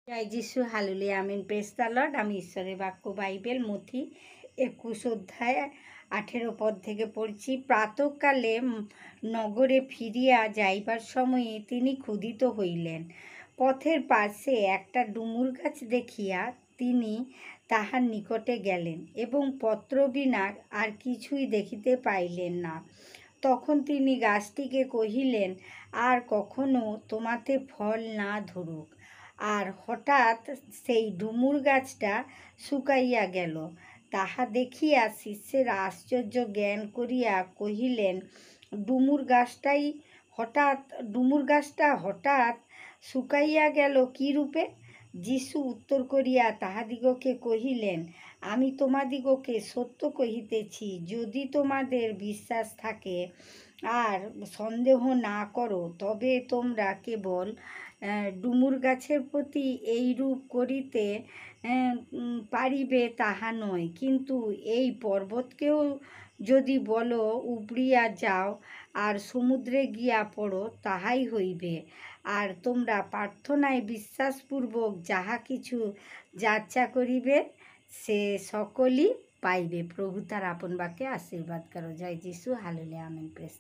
জয় যিশু, হালেলুয়া, আমিন। Praise the Lord. আমি ঈশ্বরের বাক্য বাইবেল মথি 21 অধ্যায় 18 পদ থেকে পড়ছি। প্রাতঃকালে নগরে ফিরিয়া যাইবার সময়ে তিনি ক্ষুধিত হইলেন। পথের পাশে একটা ডুমুর গাছ দেখিয়া তিনি তাহার নিকটে গেলেন এবং পত্র বিনা আর কিছুই দেখিতে পাইলেন না। তখন তিনি গাছটিকে কহিলেন, আর কখনো তোমাতে ফল না ধরুক। আর হঠাৎ সেই ডুমুর গাছটা শুকাইয়া গেল। তাহা দেখিয়া শিষ্যেরা আশ্চর্য জ্ঞান করিয়া কহিলেন, ডুমুর গাছটা হঠাৎ শুকাইয়া গেল কি রূপে? যীশু উত্তর করিয়া তাহাদিগকে কহিলেন, আমি তোমাদিগকে সত্য কহিতেছি, যদি তোমাদের বিশ্বাস থাকে আর সন্দেহ না করো, তবে তোমরা কেবল ডুমুর গাছের প্রতি এইরূপ করিতে পারিবে তাহা নয়, কিন্তু এই পর্বতকেও যদি বলো উপড়িয়া যাও আর সমুদ্রে গিয়া পড়ো, তাহাই হইবে। আর তোমরা প্রার্থনায় বিশ্বাসপূর্বক যাহা কিছু যাচ্ছা করিবে, সে সকলই পাইবে। প্রভু তার আপন বাক্যে আশীর্বাদ করো। জয় যিশু, হালেলুয়া, আমিন। প্রেজ।